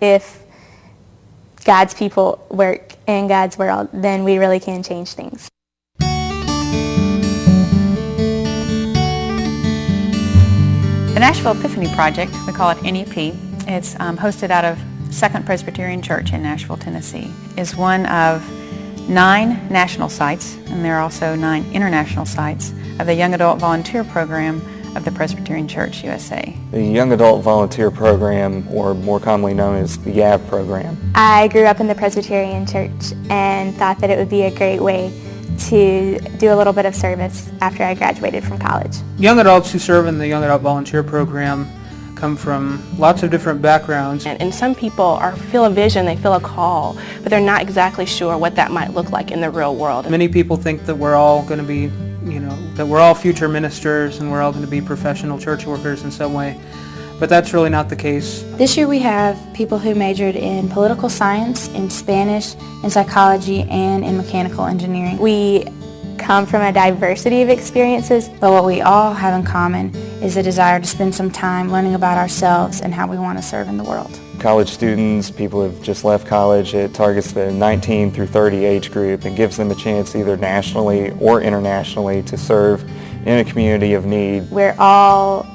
If God's people work in God's world, then we really can change things. The Nashville Epiphany Project, we call it NEP, it's hosted out of Second Presbyterian Church in Nashville, Tennessee, is one of 9 national sites, and there are also 9 international sites of the Young Adult Volunteer Program of the Presbyterian Church USA. The Young Adult Volunteer Program, or more commonly known as the YAV program. I grew up in the Presbyterian Church and thought that it would be a great way to do a little bit of service after I graduated from college. Young adults who serve in the Young Adult Volunteer Program come from lots of different backgrounds. And some people feel a vision, they feel a call, but they're not exactly sure what that might look like in the real world. Many people think that we're all going to be, that we're all future ministers and we're all going to be professional church workers in some way. But that's really not the case. This year we have people who majored in political science, in Spanish, in psychology, and in mechanical engineering. We come from a diversity of experiences, but what we all have in common is a desire to spend some time learning about ourselves and how we want to serve in the world. College students, people who have just left college, it targets the 19 through 30 age group and gives them a chance either nationally or internationally to serve in a community of need. We're all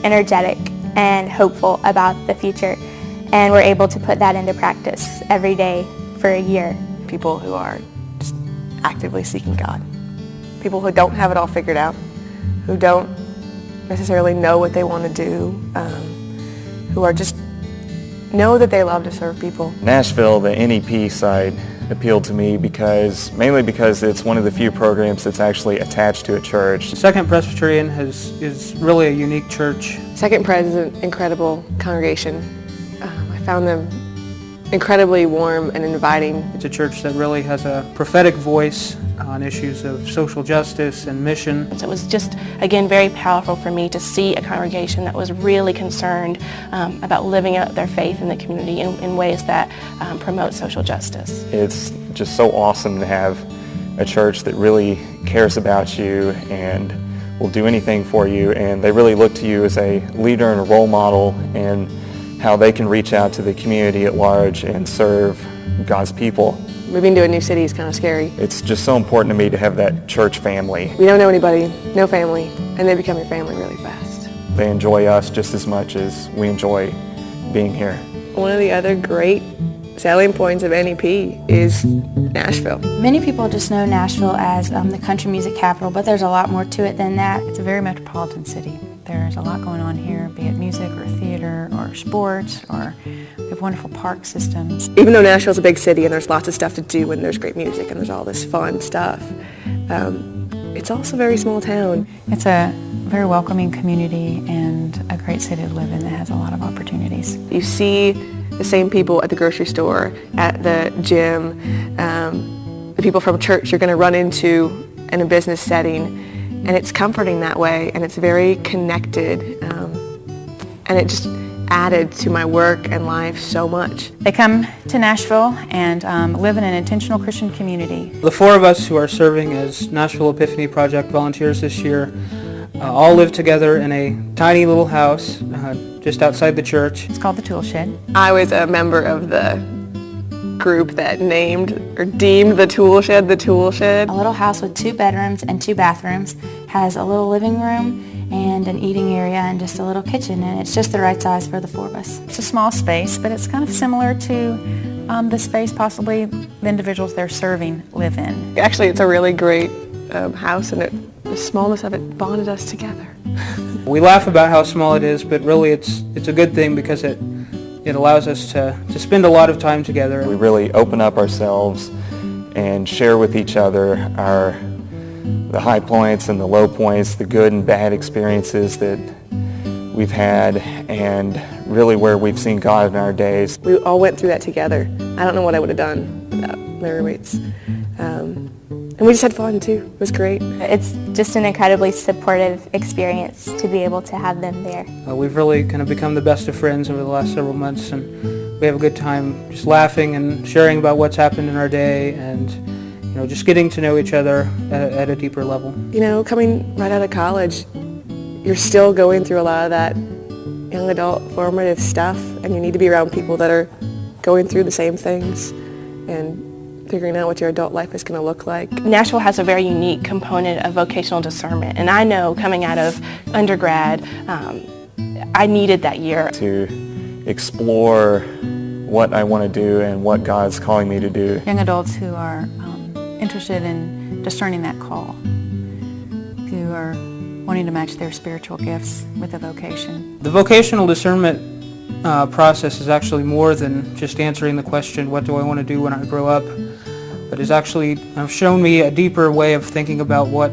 energetic and hopeful about the future, and we're able to put that into practice every day for a year. People who are just actively seeking God. People who don't have it all figured out, who don't necessarily know what they want to do, who are just know that they love to serve people. Nashville, the NEP side, appealed to me mainly because it's one of the few programs that's actually attached to a church. Second Presbyterian is really a unique church. Second Pres is an incredible congregation. I found them incredibly warm and inviting. It's a church that really has a prophetic voice on issues of social justice and mission. So it was just, again, very powerful for me to see a congregation that was really concerned about living out their faith in the community in ways that promote social justice. It's just so awesome to have a church that really cares about you and will do anything for you, and they really look to you as a leader and a role model in how they can reach out to the community at large and serve God's people. Moving to a new city is kind of scary. It's just so important to me to have that church family. We don't know anybody, no family, and they become your family really fast. They enjoy us just as much as we enjoy being here. One of the other great selling points of NEP is Nashville. Many people just know Nashville as the country music capital, but there's a lot more to it than that. It's a very metropolitan city. There's a lot going on here, be it music or theater or sports, or we have wonderful park systems. Even though Nashville's a big city and there's lots of stuff to do and there's great music and there's all this fun stuff, it's also a very small town. It's a very welcoming community and a great city to live in that has a lot of opportunities. You see the same people at the grocery store, at the gym, the people from church you're going to run into in a business setting, and it's comforting that way, and it's very connected, and it just added to my work and life so much. They come to Nashville and live in an intentional Christian community. The 4 of us who are serving as Nashville Epiphany Project volunteers this year all live together in a tiny little house just outside the church. It's called the Tool Shed. I was a member of the group that named or deemed the Tool Shed the Tool Shed. A little house with 2 bedrooms and 2 bathrooms, has a little living room and an eating area and just a little kitchen, and it's just the right size for the 4 of us. It's a small space, but it's kind of similar to the space possibly the individuals they're serving live in. Actually, it's a really great house, and the smallness of it bonded us together. We laugh about how small it is, but really it's a good thing because it allows us to spend a lot of time together. We really open up ourselves and share with each other the high points and the low points, the good and bad experiences that we've had, and really where we've seen God in our days. We all went through that together. I don't know what I would have done without my roommates. And we just had fun too. It was great. It's just an incredibly supportive experience to be able to have them there. We've really kind of become the best of friends over the last several months, and we have a good time just laughing and sharing about what's happened in our day, and just getting to know each other at a deeper level. Coming right out of college, you're still going through a lot of that young adult formative stuff, and you need to be around people that are going through the same things and figuring out what your adult life is going to look like. Nashville has a very unique component of vocational discernment, and I know coming out of undergrad, I needed that year to explore what I want to do and what God's calling me to do. Young adults who are interested in discerning that call, who are wanting to match their spiritual gifts with a vocation. The vocational discernment process is actually more than just answering the question, what do I want to do when I grow up? But it's actually shown me a deeper way of thinking about what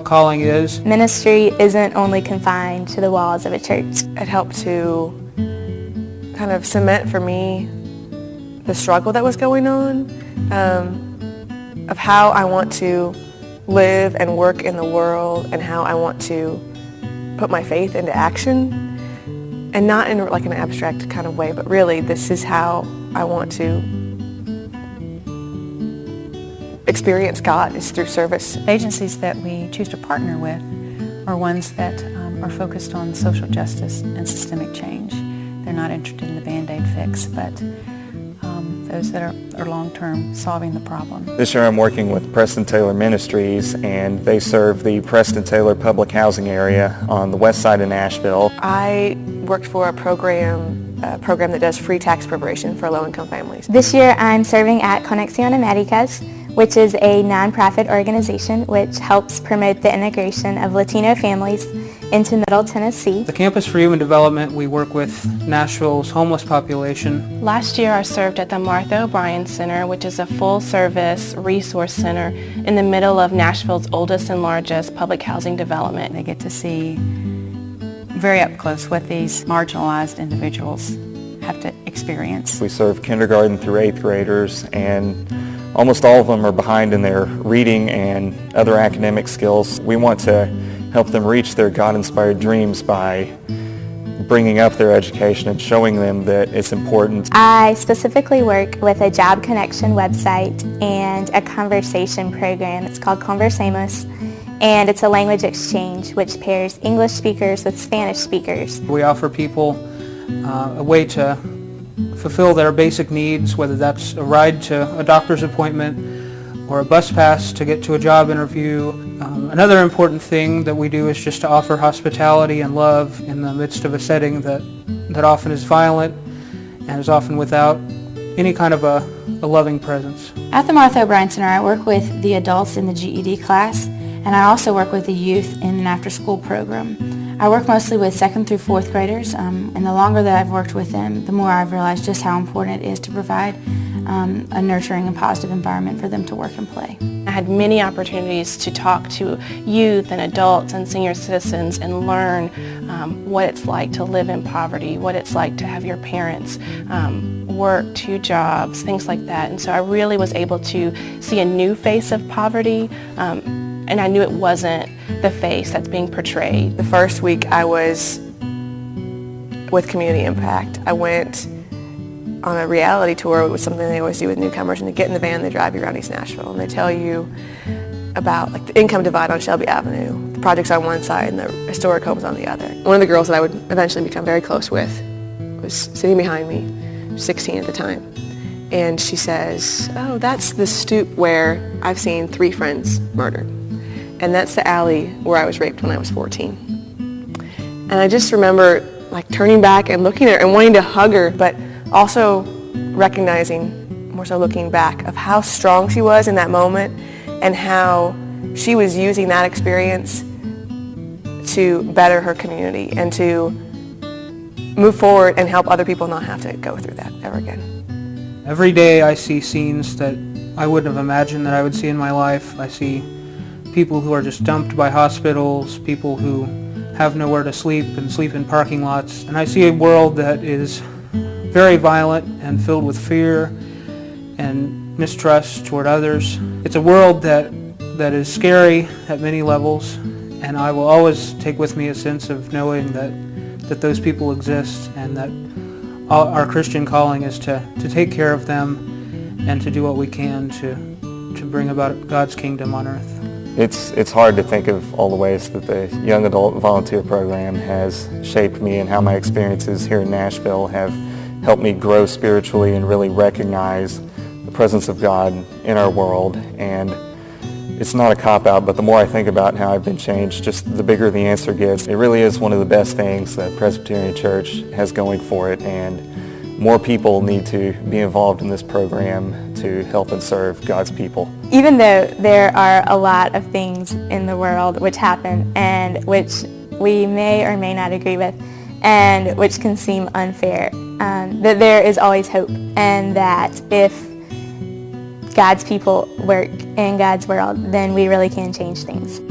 calling is. Ministry isn't only confined to the walls of a church. It helped to kind of cement for me the struggle that was going on, of how I want to live and work in the world and how I want to put my faith into action. And not in like an abstract kind of way, but really this is how I want to experience God, is through service. Agencies that we choose to partner with are ones that are focused on social justice and systemic change. They're not interested in the Band-Aid fix, but those that are long-term solving the problem. This year I'm working with Preston Taylor Ministries, and they serve the Preston Taylor public housing area on the west side of Nashville. I worked for a program that does free tax preparation for low-income families. This year I'm serving at Conexión Américas, which is a nonprofit organization which helps promote the integration of Latino families into Middle Tennessee. The Campus for Human Development, we work with Nashville's homeless population. Last year I served at the Martha O'Brien Center, which is a full-service resource center in the middle of Nashville's oldest and largest public housing development. They get to see very up close what these marginalized individuals have to experience. We serve kindergarten through 8th graders, and almost all of them are behind in their reading and other academic skills. We want to help them reach their God-inspired dreams by bringing up their education and showing them that it's important. I specifically work with a Job Connection website and a conversation program. It's called Conversemos, and it's a language exchange which pairs English speakers with Spanish speakers. We offer people a way to fulfill their basic needs, whether that's a ride to a doctor's appointment or a bus pass to get to a job interview. Another important thing that we do is just to offer hospitality and love in the midst of a setting that often is violent and is often without any kind of a loving presence. At the Martha O'Brien Center, I work with the adults in the GED class, and I also work with the youth in an after-school program. I work mostly with 2nd through 4th graders, and the longer that I've worked with them, the more I've realized just how important it is to provide a nurturing and positive environment for them to work and play. I had many opportunities to talk to youth and adults and senior citizens and learn what it's like to live in poverty, what it's like to have your parents work 2 jobs, things like that. And so I really was able to see a new face of poverty, and I knew it wasn't the face that's being portrayed. The first week I was with Community Impact. I went on a reality tour. It was something they always do with newcomers, and they get in the van, they drive you around East Nashville, and they tell you about like the income divide on Shelby Avenue, the projects on one side and the historic homes on the other. One of the girls that I would eventually become very close with was sitting behind me, 16 at the time, and she says, "Oh, that's the stoop where I've seen 3 friends murdered, and that's the alley where I was raped when I was 14." And I just remember like turning back and looking at her and wanting to hug her, but also recognizing, more so looking back, of how strong she was in that moment and how she was using that experience to better her community and to move forward and help other people not have to go through that ever again. Every day I see scenes that I wouldn't have imagined that I would see in my life. I see people who are just dumped by hospitals, people who have nowhere to sleep and sleep in parking lots. And I see a world that is very violent and filled with fear and mistrust toward others. It's a world that is scary at many levels, and I will always take with me a sense of knowing that those people exist, and that our Christian calling is to take care of them and to do what we can to bring about God's kingdom on earth. It's hard to think of all the ways that the Young Adult Volunteer Program has shaped me and how my experiences here in Nashville have helped me grow spiritually and really recognize the presence of God in our world. And it's not a cop-out, but the more I think about how I've been changed, just the bigger the answer gets. It really is one of the best things that Presbyterian Church has going for it, and more people need to be involved in this program to help and serve God's people. Even though there are a lot of things in the world which happen and which we may or may not agree with and which can seem unfair, that there is always hope, and that if God's people work in God's world, then we really can change things.